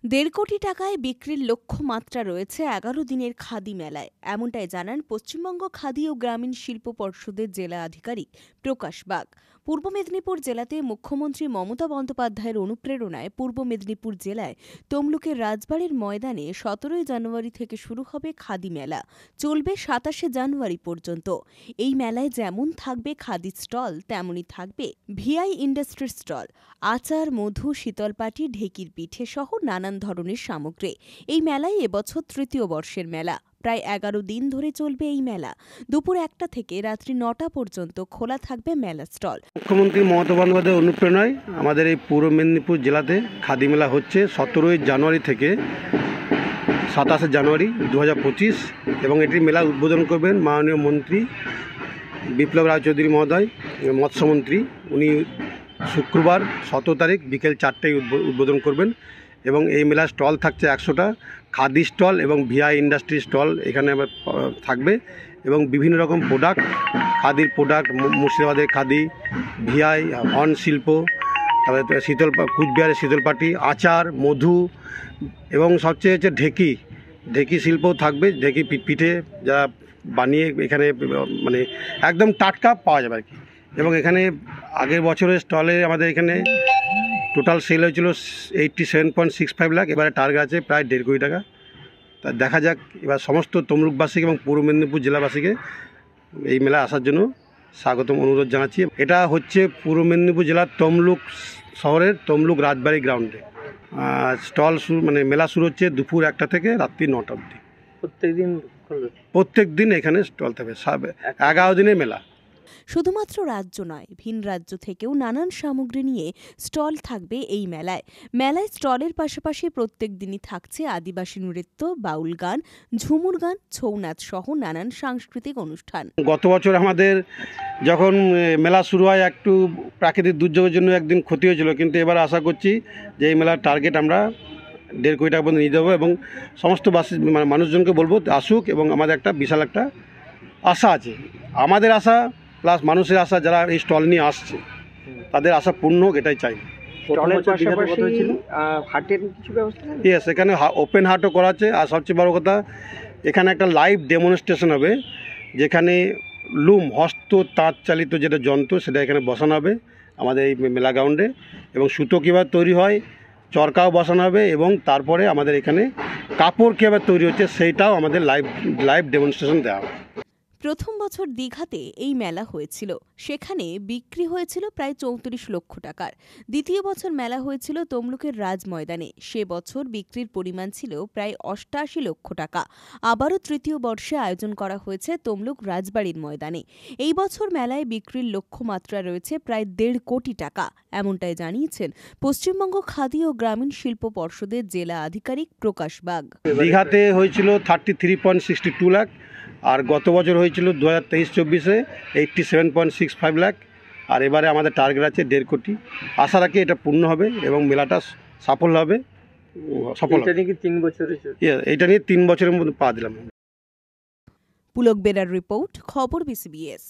দেড় কোটি টাকায় বিক্রির লক্ষ্যমাত্রা রয়েছে ১১ দিনের খাদি মেলায়, এমনটাই জানান পশ্চিমবঙ্গ খাদি ও গ্রামীণ শিল্প পর্ষদের জেলা আধিকারিক প্রকাশ বাগ। পূর্ব মেদিনীপুর জেলাতে মুখ্যমন্ত্রী মমতা বন্দ্যোপাধ্যায়ের অনুপ্রেরণায় পূর্ব মেদিনীপুর জেলায় তমলুকের রাজবাড়ির ময়দানে ১৭ জানুয়ারি থেকে শুরু হবে খাদি মেলা, চলবে ২৭ জানুয়ারি পর্যন্ত। এই মেলায় যেমন থাকবে খাদি স্টল, তেমনই থাকবে ভিআই ইন্ডাস্ট্রির স্টল, আচার, মধু, শীতলপাটি, ঢেকির পিঠে সহ নানান ধরনের সামগ্রী। এই মেলায় এবছর তৃতীয় বর্ষের মেলা। প্রায় ১১ দিন ধরে চলবে এই মেলা। দুপুর ১টা থেকে রাত্রি ৯টা পর্যন্ত খোলা থাকবে মেলা স্টল। মুখ্যমন্ত্রী মমতা বন্দ্যোপাধ্যায়ের অনুপ্রেরণায় আমাদের এই পূর্ব মেদিনীপুর জেলাতে খাদি মেলা হচ্ছে ১৭ জানুয়ারি থেকে ২৭ জানুয়ারি ২০২৫ এবং এটির মেলা উদ্বোধন করবেন মাননীয় মন্ত্রী বিপ্লব রায় চৌধুরী মহোদয়, মৎস্যমন্ত্রী। উনি শুক্রবার ১৭ তারিখ বিকেল ৪টায় উদ্বোধন করবেন এবং এই মেলার স্টল থাকছে ১০০টা খাদি স্টল এবং ভিআই ইন্ডাস্ট্রি স্টল এখানে থাকবে এবং বিভিন্ন রকম প্রোডাক্ট, খাদির প্রোডাক্ট, মুর্শিদাবাদের খাদি, ভিআই, হর্ন শিল্প, তারপরে কুচবিহারের শীতলপাটি, আচার, মধু এবং সবচেয়ে হচ্ছে ঢেকি শিল্পও থাকবে। ঢেকি পিঠে যারা বানিয়ে এখানে মানে একদম টাটকা পাওয়া যাবে আর কি। এবং এখানে আগের বছরের স্টলে আমাদের এখানে টোটাল সেল হয়েছিল 87.65 লাখ, এবারে টার্গেট আছে প্রায় ১.৫ কোটি টাকা। তা দেখা যাক, এবার সমস্ত তমলুকবাসীকে এবং পূর্ব মেদিনীপুর জেলাবাসীকে এই মেলায় আসার জন্য স্বাগতম অনুরোধ জানাচ্ছি। এটা হচ্ছে পূর্ব মেদিনীপুর জেলার তমলুক শহরের তমলুক রাজবাড়ি গ্রাউন্ডে। স্টল শুরু মেলা শুরু হচ্ছে দুপুর ১টা থেকে রাত্রি ৯টা অবধি। প্রত্যেক দিন এখানে স্টল থাকবে। ১১ দিনের মেলা। শুধুমাত্র রাজ্য নয়, ভিন রাজ্য থেকেও নানান সামগ্রী নিয়ে স্টল থাকবে এই মেলায়। মেলায় স্টলের পাশাপাশি প্রত্যেক দিনই থাকছে আদিবাসী নৃত্য, বাউল গান, ঝুমুর গান, ছৌ নাচ সহ নানান সাংস্কৃতিক অনুষ্ঠান। গত বছর আমাদের যখন মেলা শুরু হয় একটু প্রাকৃতিক দুর্যোগের জন্য একদিন ক্ষতি হয়েছিল, কিন্তু এবার আশা করছি যে এই মেলার টার্গেট আমরা ১.৫ কোটি টাকা পর্যন্ত নিয়ে দেবো এবং সমস্ত মানুষজনকে বলবো আসুক। এবং আমাদের একটা বিশাল একটা আশা আছে, আমাদের আশা প্লাস মানুষের আশা, যারা এই স্টল নিয়ে আসছে তাদের আশা পূর্ণ হোক, এটাই চাই। ইয়েস, এখানে ওপেন হার্টও করা আছে। আর সবচেয়ে বড় কথা, এখানে একটা লাইভ ডেমনস্ট্রেশন হবে, যেখানে লুম, হস্ত তাঁত চালিত যেটা যন্ত্র, সেটা এখানে বসানো হবে আমাদের এই মেলা গ্রাউন্ডে। এবং সুতো কীভাবে তৈরি হয়, চরকাও বসানো হবে এবং তারপরে আমাদের এখানে কাপড় কীভাবে তৈরি হচ্ছে সেইটাও আমাদের লাইভ ডেমনস্ট্রেশন দেওয়া হবে। প্রথম বছর দীঘাতে এই মেলা হয়েছিল, সেখানে বিক্রি হয়েছিল প্রায় ৩৪ লক্ষ টাকার। দ্বিতীয় বছর মেলা হয়েছিল তমলুকের রাজ ময়দানে, সে বছর বিক্রির পরিমাণ ছিল প্রায় ৮৮ লক্ষ টাকা। আবারও তৃতীয় বর্ষে আয়োজন করা হয়েছে তমলুক রাজবাড়ির ময়দানে। এই বছর মেলায় বিক্রির লক্ষ্যমাত্রা রয়েছে প্রায় ১.৫ কোটি টাকা, এমনটাই জানিয়েছেন পশ্চিমবঙ্গ খাদি ও গ্রামীণ শিল্প পর্ষদের জেলা আধিকারিক প্রকাশ বাগ। দীঘাতে হয়েছিল 33.62 লাখ, আর গত বছর হয়েছিল 2023-24-এ 87.65 লাখ, আর এবারে আমাদের টার্গেট আছে ১.৫ কোটি। আশা রাখি এটা পূর্ণ হবে এবং মেলাটা সফল হবে। এটা নিয়ে ৩ বছরের মধ্যে পা দিলাম। পুলক বেরার রিপোর্ট, খবর BCBS।